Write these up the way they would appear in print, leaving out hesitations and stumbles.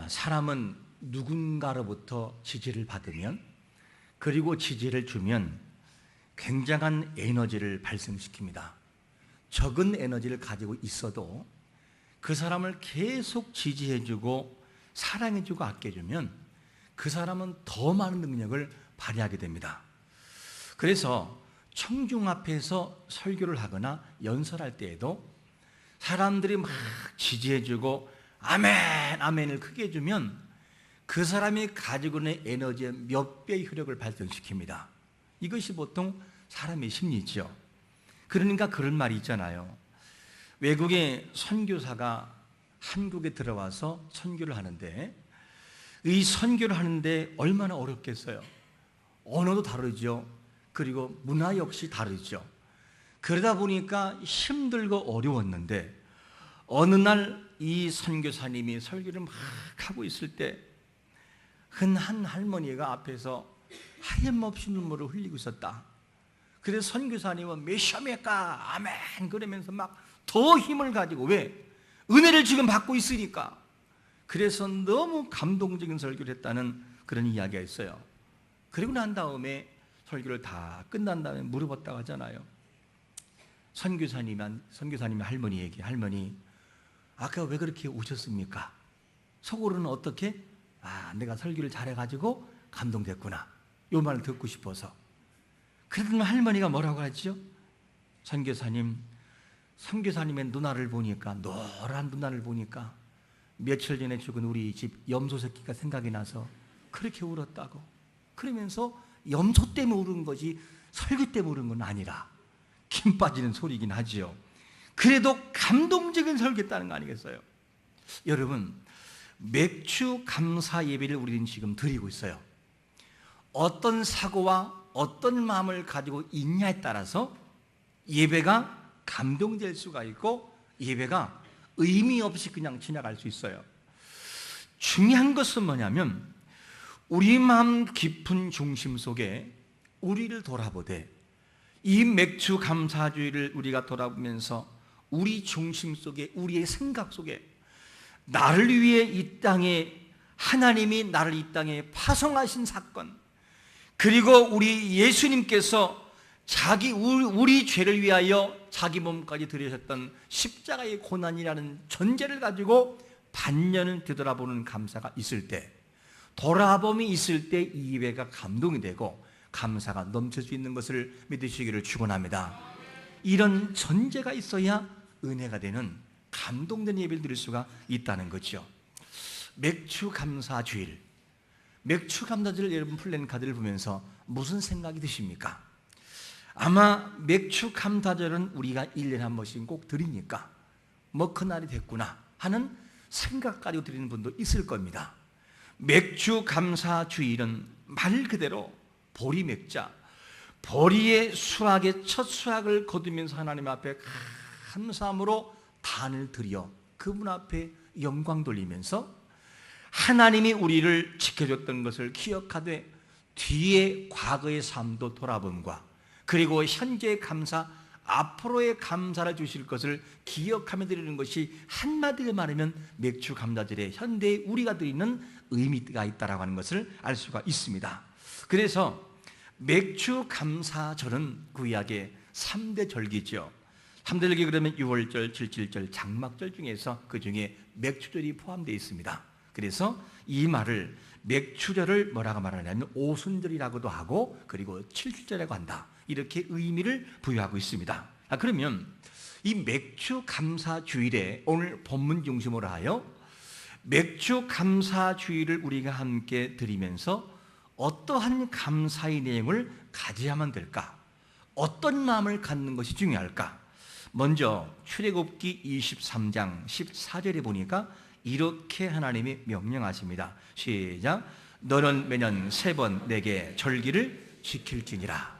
사람은 누군가로부터 지지를 받으면, 그리고 지지를 주면 굉장한 에너지를 발생시킵니다. 적은 에너지를 가지고 있어도 그 사람을 계속 지지해주고 사랑해주고 아껴주면 그 사람은 더 많은 능력을 발휘하게 됩니다. 그래서 청중 앞에서 설교를 하거나 연설할 때에도 사람들이 막 지지해주고 아멘, 아멘을 크게 해주면 그 사람이 가지고 있는 에너지의 몇 배의 효력을 발생시킵니다. 이것이 보통 사람의 심리죠. 그러니까 그런 말이 있잖아요. 외국의 선교사가 한국에 들어와서 선교를 하는데, 이 선교를 하는데 얼마나 어렵겠어요. 언어도 다르죠. 그리고 문화 역시 다르죠. 그러다 보니까 힘들고 어려웠는데, 어느 날 이 선교사님이 설교를 막 하고 있을 때 한 할머니가 앞에서 하염없이 눈물을 흘리고 있었다. 그래서 선교사님은 메시아메까 아멘 그러면서 막 더 힘을 가지고, 왜? 은혜를 지금 받고 있으니까. 그래서 너무 감동적인 설교를 했다는 그런 이야기가 있어요. 그리고 난 다음에 설교를 다 끝난 다음에 물어봤다고 하잖아요. 선교사님이 할머니에게, 할머니 아까 왜 그렇게 우셨습니까? 속으로는 어떻게? 내가 설교를 잘해가지고 감동됐구나, 이 말을 듣고 싶어서. 그랬더니 할머니가 뭐라고 하죠? 선교사님의 누나를 보니까, 노란 누나를 보니까 며칠 전에 죽은 우리 집 염소 새끼가 생각이 나서 그렇게 울었다고. 그러면서 염소 때문에 울은 거지 설교 때문에 울은 건 아니라, 김 빠지는 소리긴 하지요. 그래도 감동적인 설교했다는 거 아니겠어요? 여러분, 맥주 감사 예배를 우리는 지금 드리고 있어요. 어떤 사고와 어떤 마음을 가지고 있냐에 따라서 예배가 감동될 수가 있고 예배가 의미 없이 그냥 지나갈 수 있어요. 중요한 것은 뭐냐면, 우리 마음 깊은 중심 속에 우리를 돌아보되, 이 맥주 감사주의를 우리가 돌아보면서 우리 중심 속에, 우리의 생각 속에, 나를 위해 이 땅에, 하나님이 나를 이 땅에 파송하신 사건, 그리고 우리 예수님께서 우리 죄를 위하여 자기 몸까지 들이셨던 십자가의 고난이라는 전제를 가지고 반년을 되돌아보는 감사가 있을 때, 돌아봄이 있을 때 이 예배가 감동이 되고 감사가 넘칠 수 있는 것을 믿으시기를 축원합니다. 이런 전제가 있어야 은혜가 되는 감동된 예배를 드릴 수가 있다는 거죠. 맥주 감사 주일, 맥주 감사주일 여러분 플랜카드를 보면서 무슨 생각이 드십니까? 아마 맥주 감사절은 우리가 1년에 한 번씩 꼭 드리니까 그날이 됐구나 하는 생각 가지고 드리는 분도 있을 겁니다. 맥주 감사 주일은 말 그대로 보리 맥자, 보리의 수확의 첫 수확을 거두면서 하나님 앞에 감사함으로 단을 드려 그분 앞에 영광 돌리면서 하나님이 우리를 지켜줬던 것을 기억하되 뒤에 과거의 삶도 돌아봄과, 그리고 현재의 감사, 앞으로의 감사를 주실 것을 기억하며 드리는 것이 한마디로 말하면 맥주 감사절에 현대에 우리가 드리는 의미가 있다라고 하는 것을 알 수가 있습니다. 그래서 맥주 감사절은 구약의 3대 절기죠. 3대 절기 그러면 6월절, 7.7절, 장막절 중에서 그 중에 맥주절이 포함되어 있습니다. 그래서 이 말을, 맥주절을 뭐라고 말하냐면 오순절이라고도 하고, 그리고 7.7절이라고 한다, 이렇게 의미를 부여하고 있습니다. 그러면 이 맥주 감사 주일에 오늘 본문 중심으로 하여 맥주 감사 주일을 우리가 함께 드리면서 어떠한 감사의 내용을 가져야만 될까? 어떤 마음을 갖는 것이 중요할까? 먼저 출애굽기 23장 14절에 보니까 이렇게 하나님이 명령하십니다. 시작. 너는 매년 3번 내게 절기를 지킬지니라.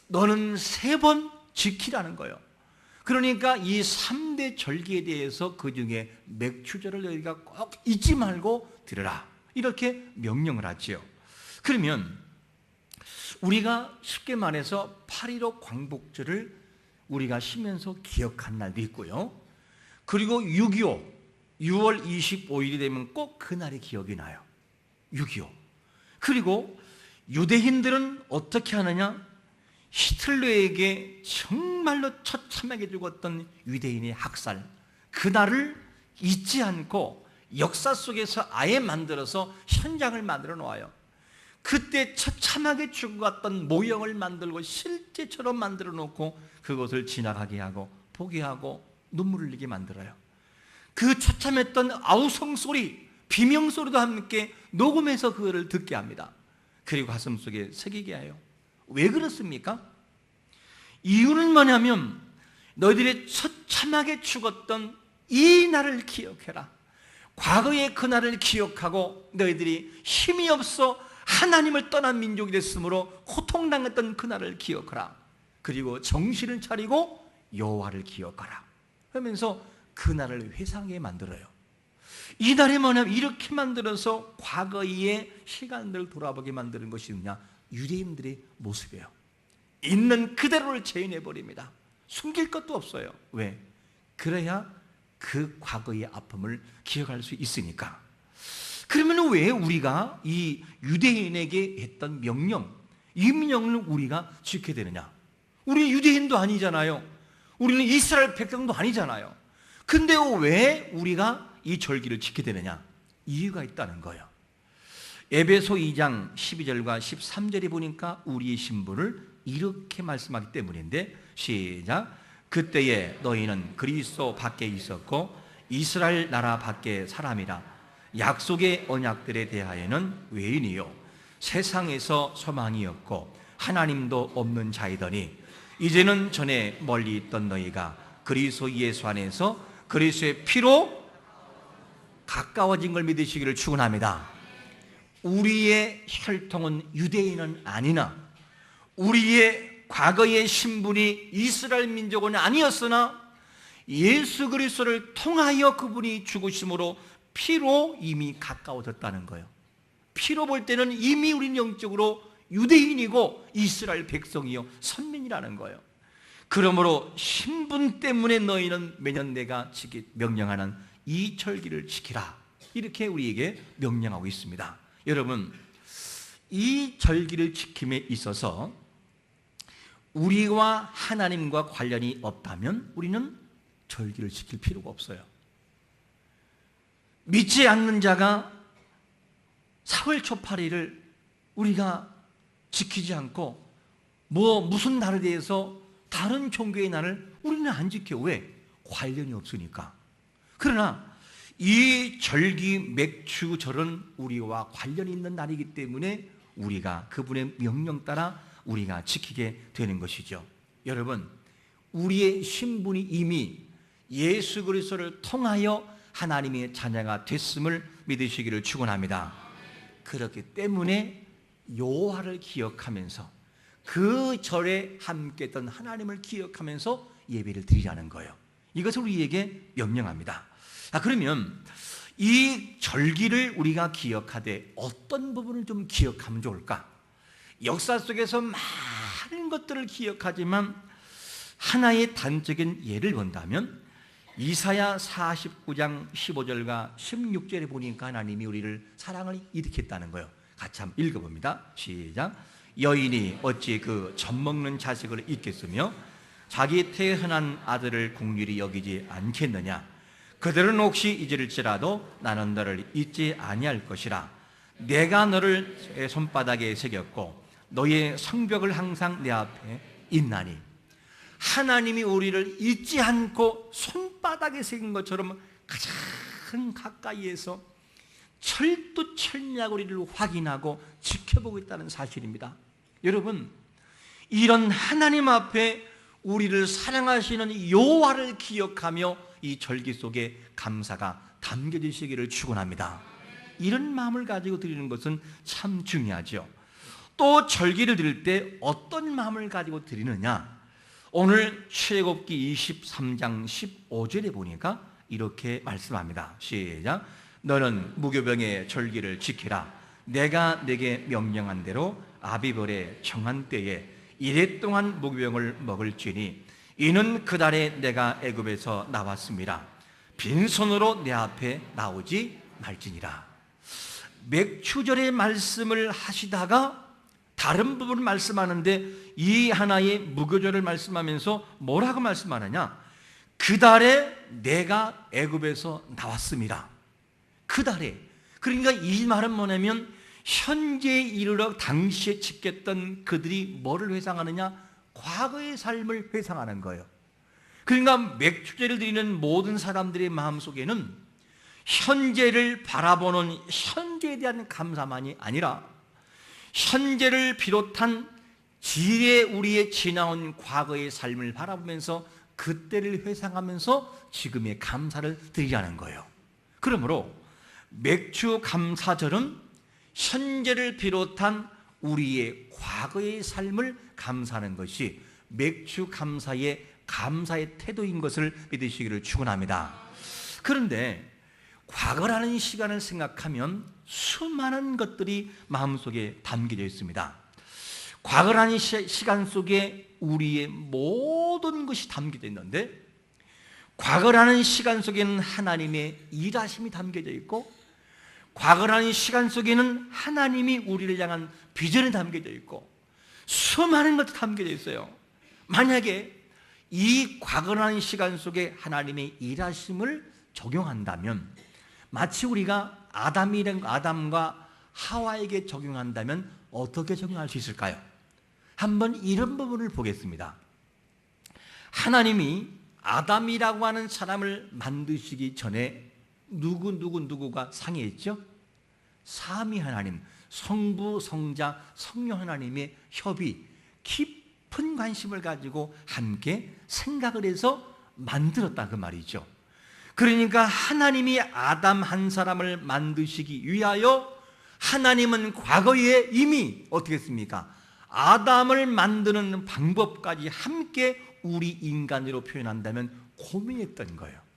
너는 3번 지키라는 거예요. 그러니까 이 3대 절기에 대해서 그 중에 맥주절을 너희가 꼭 잊지 말고 드려라, 이렇게 명령을 하지요. 그러면 우리가 쉽게 말해서 8.15 광복절을 우리가 쉬면서 기억한 날도 있고요, 그리고 6.25 6월 25일이 되면 꼭 그날이 기억이 나요. 6.25. 그리고 유대인들은 어떻게 하느냐? 히틀러에게 정말로 처참하게 죽었던 유대인의 학살, 그날을 잊지 않고 역사 속에서 아예 만들어서 현장을 만들어 놓아요. 그때 처참하게 죽었던 모형을 만들고 실제처럼 만들어 놓고 그것을 지나가게 하고 보게 하고 눈물을 흘리게 만들어요. 그 처참했던 아우성 소리, 비명 소리도 함께 녹음해서 그거를 듣게 합니다. 그리고 가슴속에 새기게 해요. 왜 그렇습니까? 이유는 뭐냐면 너희들이 처참하게 죽었던 이 날을 기억해라. 과거의 그 날을 기억하고 너희들이 힘이 없어 하나님을 떠난 민족이 됐으므로 고통당했던 그 날을 기억하라. 그리고 정신을 차리고 여호와를 기억하라 하면서 그 날을 회상하게 만들어요. 이 날이 뭐냐면 이렇게 만들어서 과거의 시간들을 돌아보게 만드는 것이 뭐냐? 유대인들의 모습이에요. 있는 그대로를 재현해버립니다. 숨길 것도 없어요. 왜? 그래야 그 과거의 아픔을 기억할 수 있으니까. 그러면 왜 우리가 이 유대인에게 했던 명령, 이 명령을 우리가 지켜야 되느냐? 우리 유대인도 아니잖아요. 우리는 이스라엘 백성도 아니잖아요. 근데 왜 우리가 이 절기를 지켜야 되느냐? 이유가 있다는 거예요. 에베소 2장 12절과 13절에 보니까 우리의 신분을 이렇게 말씀하기 때문인데, 시작. 그때에 너희는 그리스도 밖에 있었고 이스라엘 나라 밖에 사람이라. 약속의 언약들에 대하여는 외인이요 세상에서 소망이었고 하나님도 없는 자이더니 이제는 전에 멀리 있던 너희가 그리스도 예수 안에서 그리스도의 피로 가까워진 걸 믿으시기를 축원합니다. 우리의 혈통은 유대인은 아니나 우리의 과거의 신분이 이스라엘 민족은 아니었으나 예수 그리스도를 통하여 그분이 죽으심으로 피로 이미 가까워졌다는 거예요. 피로 볼 때는 이미 우리는 영적으로 유대인이고 이스라엘 백성이요 선민이라는 거예요. 그러므로 신분 때문에 너희는 매년 내가 명령하는 이 절기를 지키라, 이렇게 우리에게 명령하고 있습니다. 여러분, 이 절기를 지킴에 있어서 우리와 하나님과 관련이 없다면 우리는 절기를 지킬 필요가 없어요. 믿지 않는 자가 4월 초 8일을 우리가 지키지 않고 무슨 날에 대해서 다른 종교의 날을 우리는 안 지켜. 왜? 관련이 없으니까. 그러나 이 절기 맥주절은 우리와 관련이 있는 날이기 때문에 우리가 그분의 명령 따라 우리가 지키게 되는 것이죠. 여러분, 우리의 신분이 이미 예수 그리스도를 통하여 하나님의 자녀가 됐음을 믿으시기를 축원합니다. 그렇기 때문에 여호와를 기억하면서 그 절에 함께했던 하나님을 기억하면서 예배를 드리자는 거예요. 이것을 우리에게 명령합니다. 그러면 이 절기를 우리가 기억하되 어떤 부분을 좀 기억하면 좋을까? 역사 속에서 많은 것들을 기억하지만 하나의 단적인 예를 본다면 이사야 49장 15절과 16절에 보니까 하나님이 우리를 사랑을 일으켰다는 거예요. 같이 한번 읽어봅니다. 시작. 여인이 어찌 그 젖먹는 자식을 잊겠으며 자기 태어난 아들을 긍휼히 여기지 않겠느냐? 그들은 혹시 잊을지라도 나는 너를 잊지 아니할 것이라. 내가 너를 손바닥에 새겼고 너의 성벽을 항상 내 앞에 있나니. 하나님이 우리를 잊지 않고 손바닥에 새긴 것처럼 가장 가까이에서 철두철미하고 우리를 확인하고 지켜보고 있다는 사실입니다. 여러분, 이런 하나님 앞에 우리를 사랑하시는 여호와를 기억하며 이 절기 속에 감사가 담겨지시기를 축원합니다. 이런 마음을 가지고 드리는 것은 참 중요하죠. 또 절기를 드릴 때 어떤 마음을 가지고 드리느냐? 오늘 출애굽기 23장 15절에 보니까 이렇게 말씀합니다. 시작. 너는 무교병의 절기를 지키라. 내가 내게 명령한 대로 아비벌의 정한 때에 이래 동안 무교병을 먹을지니 이는 그달에 내가 애굽에서 나왔습니다. 빈손으로 내 앞에 나오지 말지니라. 맥추절의 말씀을 하시다가 다른 부분을 말씀하는데 이 하나의 무교절을 말씀하면서 뭐라고 말씀하느냐? 그달에 내가 애굽에서 나왔습니다. 그달에. 그러니까 이 말은 뭐냐면 현재에 이르러 당시에 지켰던 그들이 뭐를 회상하느냐? 과거의 삶을 회상하는 거예요. 그러니까 맥추제를 드리는 모든 사람들의 마음속에는 현재를 바라보는 현재에 대한 감사만이 아니라 현재를 비롯한 지혜 우리의 지나온 과거의 삶을 바라보면서 그때를 회상하면서 지금의 감사를 드리라는 거예요. 그러므로 맥주 감사절은 현재를 비롯한 우리의 과거의 삶을 감사하는 것이 맥주 감사의 태도인 것을 믿으시기를 축원합니다. 그런데 과거라는 시간을 생각하면 수많은 것들이 마음속에 담겨져 있습니다. 과거라는 시간 속에 우리의 모든 것이 담겨져 있는데 과거라는 시간 속에는 하나님의 일하심이 담겨져 있고 과거라는 시간 속에는 하나님이 우리를 향한 비전이 담겨져 있고 수많은 것들이 담겨져 있어요. 만약에 이 과거라는 시간 속에 하나님의 일하심을 적용한다면 마치 우리가 아담과 하와에게 적용한다면 어떻게 적용할 수 있을까요? 한번 이런 부분을 보겠습니다. 하나님이 아담이라고 하는 사람을 만드시기 전에 누구가 상의했죠? 삼위 하나님, 성부, 성자, 성령 하나님의 협의, 깊은 관심을 가지고 함께 생각을 해서 만들었다 그 말이죠. 그러니까 하나님이 아담 한 사람을 만드시기 위하여 하나님은 과거에 이미 어떻게 했습니까? 아담을 만드는 방법까지 함께 우리 인간으로 표현한다면 고민했던 거예요.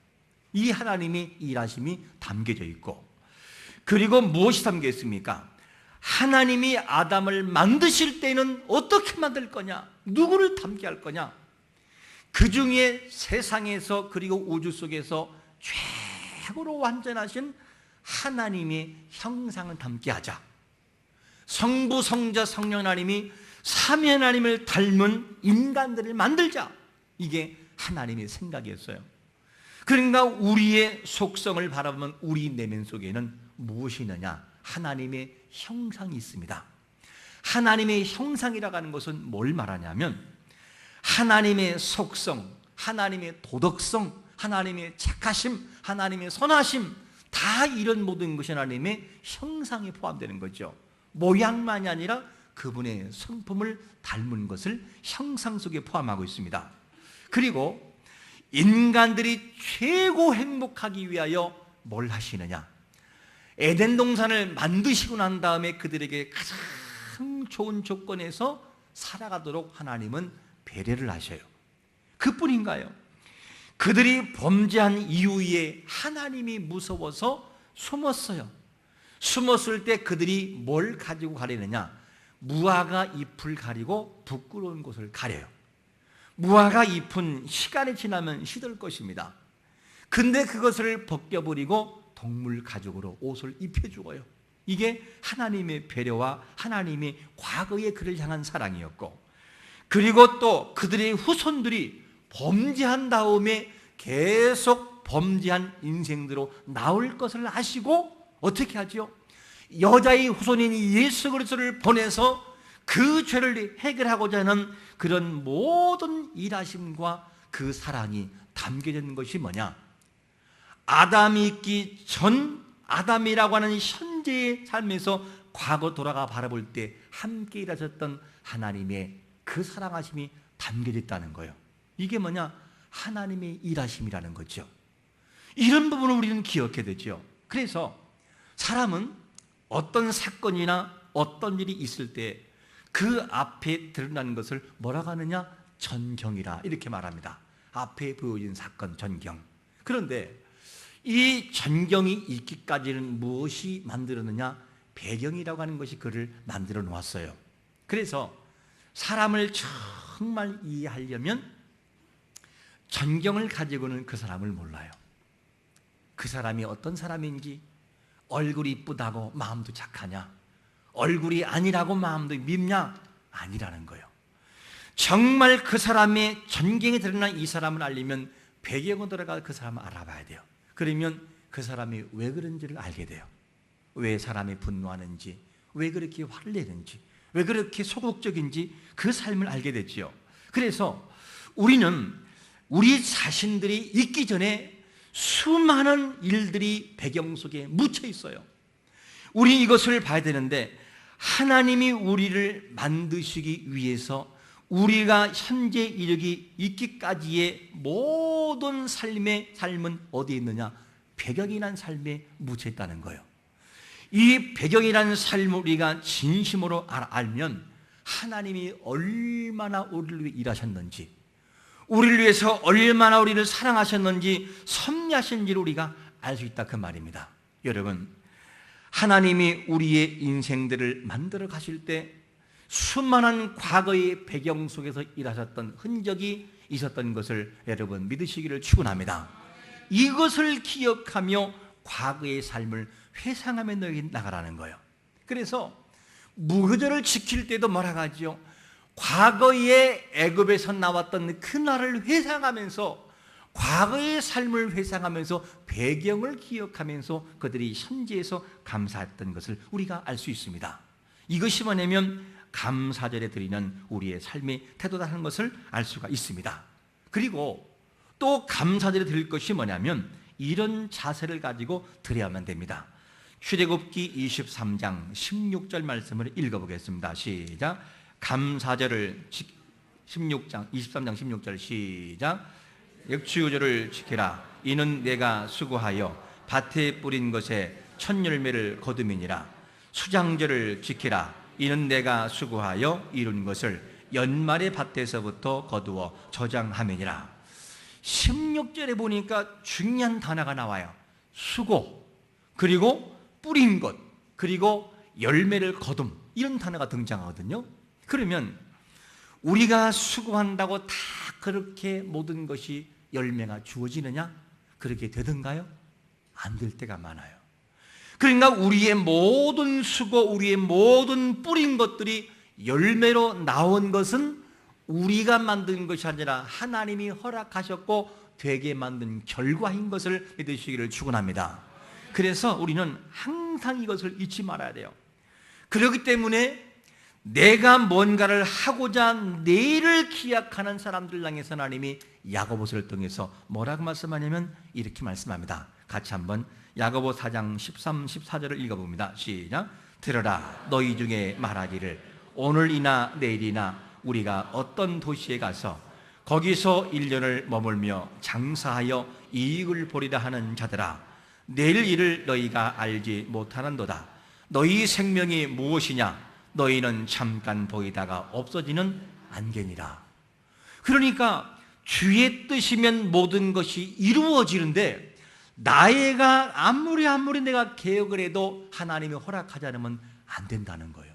이 하나님의 일하심이 담겨져 있고 그리고 무엇이 담겨 있습니까? 하나님이 아담을 만드실 때는 어떻게 만들 거냐? 누구를 담게 할 거냐? 그 중에 세상에서 그리고 우주 속에서 최고로 완전하신 하나님의 형상을 담게 하자. 성부, 성자, 성령 하나님이 삼위 하나님을 닮은 인간들을 만들자. 이게 하나님의 생각이었어요. 그러니까 우리의 속성을 바라보면 우리 내면 속에는 무엇이 있느냐? 하나님의 형상이 있습니다. 하나님의 형상이라고 하는 것은 뭘 말하냐면 하나님의 속성, 하나님의 도덕성, 하나님의 착하심, 하나님의 선하심, 다 이런 모든 것이 하나님의 형상에 포함되는 거죠. 모양만이 아니라 그분의 성품을 닮은 것을 형상 속에 포함하고 있습니다. 그리고 인간들이 최고 행복하기 위하여 뭘 하시느냐? 에덴 동산을 만드시고 난 다음에 그들에게 가장 좋은 조건에서 살아가도록 하나님은 배려를 하셔요. 그뿐인가요? 그들이 범죄한 이후에 하나님이 무서워서 숨었어요. 숨었을 때 그들이 뭘 가지고 가려느냐? 무화과 잎을 가리고 부끄러운 곳을 가려요. 무화과 잎은 시간이 지나면 시들 것입니다. 근데 그것을 벗겨버리고 동물 가죽으로 옷을 입혀주어요. 이게 하나님의 배려와 하나님의 과거의 그를 향한 사랑이었고 그리고 또 그들의 후손들이 범죄한 다음에 계속 범죄한 인생대로 나올 것을 아시고 어떻게 하지요? 여자의 후손인 예수 그리스도를 보내서 그 죄를 해결하고자 하는 그런 모든 일하심과 그 사랑이 담겨져 있는 것이 뭐냐? 아담이 있기 전 아담이라고 하는 현재의 삶에서 과거 돌아가 바라볼 때 함께 일하셨던 하나님의 그 사랑하심이 담겨져 있다는 거예요. 이게 뭐냐? 하나님의 일하심이라는 거죠. 이런 부분을 우리는 기억해야 되죠. 그래서 사람은 어떤 사건이나 어떤 일이 있을 때 그 앞에 드러나는 것을 뭐라고 하느냐? 전경이라 이렇게 말합니다. 앞에 보여진 사건, 전경. 그런데 이 전경이 있기까지는 무엇이 만들었느냐? 배경이라고 하는 것이 그를 만들어 놓았어요. 그래서 사람을 정말 이해하려면 전경을 가지고는 그 사람을 몰라요. 그 사람이 어떤 사람인지, 얼굴이 이쁘다고 마음도 착하냐, 얼굴이 아니라고 마음도 밉냐? 아니라는 거예요. 정말 그 사람의 전경에 드러난 이 사람을 알려면 배경으로 들어가 그 사람을 알아봐야 돼요. 그러면 그 사람이 왜 그런지를 알게 돼요. 왜 사람이 분노하는지, 왜 그렇게 화를 내는지, 왜 그렇게 소극적인지 그 삶을 알게 됐지요. 그래서 우리는 우리 자신들이 있기 전에 수많은 일들이 배경 속에 묻혀 있어요. 우리 이것을 봐야 되는데, 하나님이 우리를 만드시기 위해서 우리가 현재 이르기 있기까지의 모든 삶은 어디에 있느냐? 배경이라는 삶에 묻혀 있다는 거예요. 이 배경이라는 삶을 우리가 진심으로 알면 하나님이 얼마나 우리를 위해 일하셨는지, 우리를 위해서 얼마나 우리를 사랑하셨는지, 섭리하신지를 우리가 알 수 있다, 그 말입니다. 여러분, 하나님이 우리의 인생들을 만들어 가실 때 수많은 과거의 배경 속에서 일하셨던 흔적이 있었던 것을 여러분 믿으시기를 축원합니다. 이것을 기억하며 과거의 삶을 회상하며 너희 나가라는 거예요. 그래서 무교절을 지킬 때도 뭐라고 하죠? 과거의 애굽에서 나왔던 그 날을 회상하면서, 과거의 삶을 회상하면서 배경을 기억하면서 그들이 현재에서 감사했던 것을 우리가 알 수 있습니다. 이것이 뭐냐면 감사절에 드리는 우리의 삶의 태도라는 것을 알 수가 있습니다. 그리고 또 감사절에 드릴 것이 뭐냐면 이런 자세를 가지고 드려야만 됩니다. 출애굽기 23장 16절 말씀을 읽어보겠습니다. 시작. 감사절을 23장 16절 시작. 역추절을 지키라. 이는 내가 수고하여 밭에 뿌린 것에 첫 열매를 거둠이니라. 수장절을 지키라. 이는 내가 수고하여 이룬 것을 연말의 밭에서부터 거두어 저장함이니라. 16절에 보니까 중요한 단어가 나와요. 수고, 그리고 뿌린 것, 그리고 열매를 거둠, 이런 단어가 등장하거든요. 그러면 우리가 수고한다고 다 그렇게 모든 것이 열매가 주어지느냐? 그렇게 되던가요? 안 될 때가 많아요. 그러니까 우리의 모든 수고, 우리의 모든 뿌린 것들이 열매로 나온 것은 우리가 만든 것이 아니라 하나님이 허락하셨고 되게 만든 결과인 것을 믿으시기를 축원합니다. 그래서 우리는 항상 이것을 잊지 말아야 돼요. 그렇기 때문에 내가 뭔가를 하고자 내일을 기약하는 사람들 향해서 하나님이 야고보서를 통해서 뭐라고 말씀하냐면 이렇게 말씀합니다. 같이 한번 야고보 4장 13, 14절을 읽어봅니다. 시작. 들어라, 너희 중에 말하기를 오늘이나 내일이나 우리가 어떤 도시에 가서 거기서 1년을 머물며 장사하여 이익을 보리라 하는 자들아, 내일 일을 너희가 알지 못하는도다. 너희 생명이 무엇이냐? 너희는 잠깐 보이다가 없어지는 안개니라. 그러니까 주의 뜻이면 모든 것이 이루어지는데, 나애가 아무리 내가 개혁을 해도 하나님이 허락하지 않으면 안 된다는 거예요.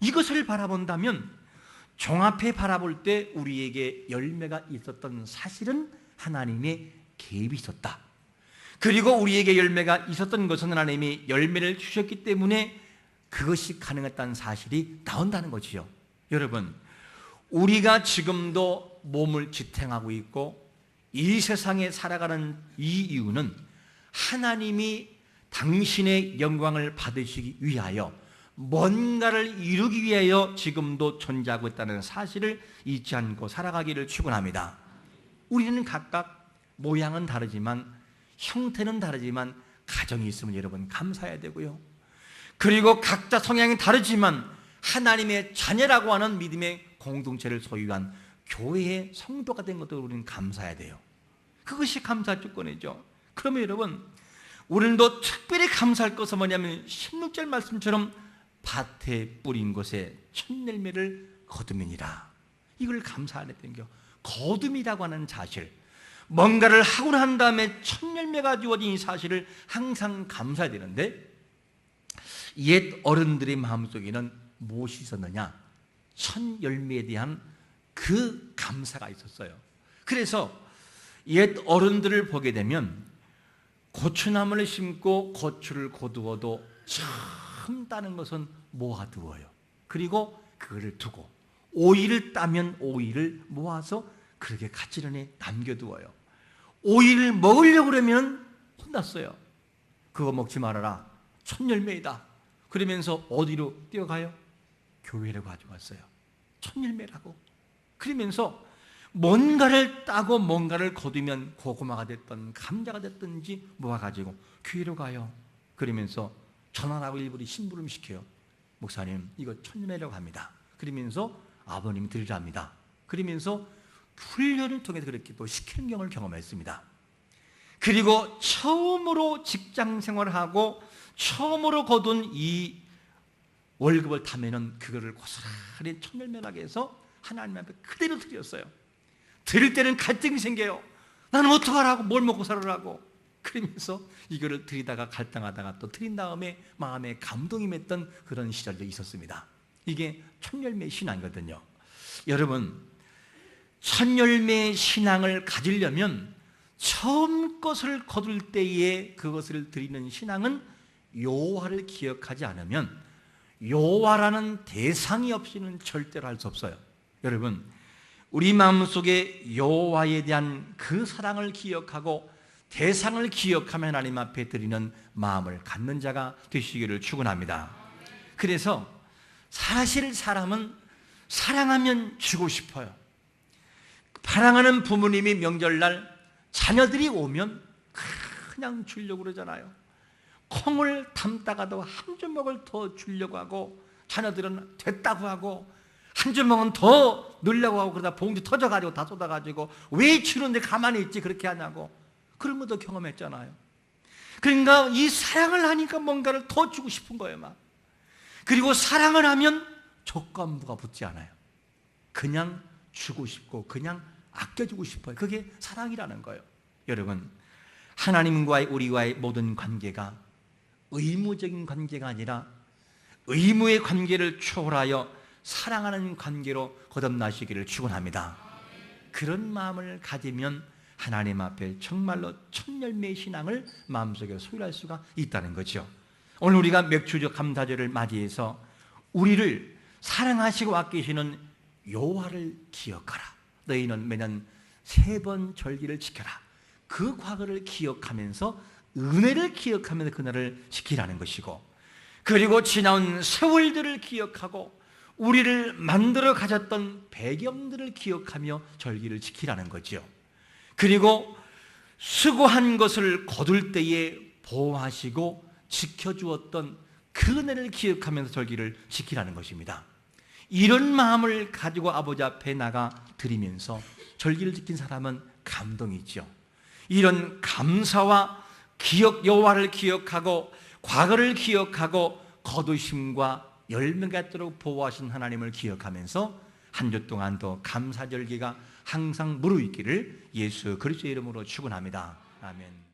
이것을 바라본다면 종합해 바라볼 때 우리에게 열매가 있었던 사실은 하나님의 개입이 있었다. 그리고 우리에게 열매가 있었던 것은 하나님이 열매를 주셨기 때문에 그것이 가능했다는 사실이 나온다는 거지요. 여러분, 우리가 지금도 몸을 지탱하고 있고 이 세상에 살아가는 이 이유는 하나님이 당신의 영광을 받으시기 위하여 뭔가를 이루기 위하여 지금도 존재하고 있다는 사실을 잊지 않고 살아가기를 축원합니다. 우리는 각각 모양은 다르지만 형태는 다르지만 가정이 있으면 여러분 감사해야 되고요. 그리고 각자 성향이 다르지만 하나님의 자녀라고 하는 믿음의 공동체를 소유한 교회의 성도가 된 것도 우리는 감사해야 돼요. 그것이 감사 조건이죠. 그러면 여러분, 오늘도 특별히 감사할 것은 뭐냐면 16절 말씀처럼 밭에 뿌린 곳에 첫 열매를 거두미니라. 이걸 감사하는 게 거둠이라고 하는 사실, 뭔가를 하고 난 다음에 첫 열매가 주어진 이 사실을 항상 감사해야 되는데, 옛 어른들의 마음속에는 무엇이 있었느냐? 첫 열매에 대한 그 감사가 있었어요. 그래서 옛 어른들을 보게 되면 고추나무를 심고 고추를 거두어도 처음 따는 것은 모아두어요. 그리고 그거를 두고 오이를 따면 오이를 모아서 그렇게 가지런히 남겨두어요. 오이를 먹으려고 그러면 혼났어요. 그거 먹지 말아라. 천열매이다. 그러면서 어디로 뛰어가요? 교회로 가져왔어요. 천열매라고. 그러면서 뭔가를 따고 뭔가를 거두면 고구마가 됐든 감자가 됐든지 모아가지고 교회로 가요. 그러면서 전화라고 일부러 심부름 시켜요. 목사님, 이거 천열매라고 합니다. 그러면서 아버님 드리랍니다. 그러면서 훈련을 통해서 그렇게 또 시키는 경험을 경험했습니다. 그리고 처음으로 직장 생활을 하고 처음으로 거둔 이 월급을 타면은 그거를 고스란히 천열매나게 해서 하나님 앞에 그대로 드렸어요. 드릴 때는 갈등이 생겨요. 나는 어떡하라고, 뭘 먹고 살으라고. 그러면서 이거를 드리다가 갈등하다가 또 드린 다음에 마음에 감동이 맺던 그런 시절도 있었습니다. 이게 천열매 신앙이거든요. 여러분, 천열매 신앙을 가지려면 처음 것을 거둘 때에 그것을 드리는 신앙은 여호와를 기억하지 않으면 여호와라는 대상이 없이는 절대로 할 수 없어요. 여러분, 우리 마음속에 여호와에 대한 그 사랑을 기억하고 대상을 기억하며 하나님 앞에 드리는 마음을 갖는 자가 되시기를 축원합니다. 그래서 사실 사람은 사랑하면 주고 싶어요. 사랑하는 부모님이 명절날 자녀들이 오면 그냥 주려고 그러잖아요. 콩을 담다가도 한 주먹을 더 주려고 하고 자녀들은 됐다고 하고 한 주먹은 더 넣으려고 하고 그러다 봉지 터져가지고 다 쏟아가지고 왜 주는데 가만히 있지 그렇게 하냐고 그런 것도 경험했잖아요. 그러니까 이 사랑을 하니까 뭔가를 더 주고 싶은 거예요 막. 그리고 사랑을 하면 조건부가 붙지 않아요. 그냥 주고 싶고 그냥 아껴주고 싶어요. 그게 사랑이라는 거예요. 여러분, 하나님과의 우리와의 모든 관계가 의무적인 관계가 아니라 의무의 관계를 초월하여 사랑하는 관계로 거듭나시기를 축원합니다. 그런 마음을 가지면 하나님 앞에 정말로 천열매의 신앙을 마음속에 소유할 수가 있다는 거죠. 오늘 우리가 맥주적 감사절을 맞이해서 우리를 사랑하시고 아끼시는 여호와를 기억하라. 너희는 매년 3번 절기를 지켜라. 그 과거를 기억하면서 은혜를 기억하면서 그날을 지키라는 것이고, 그리고 지나온 세월들을 기억하고 우리를 만들어 가졌던 배경들을 기억하며 절기를 지키라는 거죠. 그리고 수고한 것을 거둘 때에 보호하시고 지켜주었던 그 은혜를 기억하면서 절기를 지키라는 것입니다. 이런 마음을 가지고 아버지 앞에 나가 드리면서 절기를 지킨 사람은 감동이 있죠. 이런 감사와 기억, 여호와를 기억하고 과거를 기억하고 거두심과 열매가 있도록 보호하신 하나님을 기억하면서 한 주 동안도 감사절기가 항상 무르익기를 예수 그리스도의 이름으로 축원합니다. 아멘.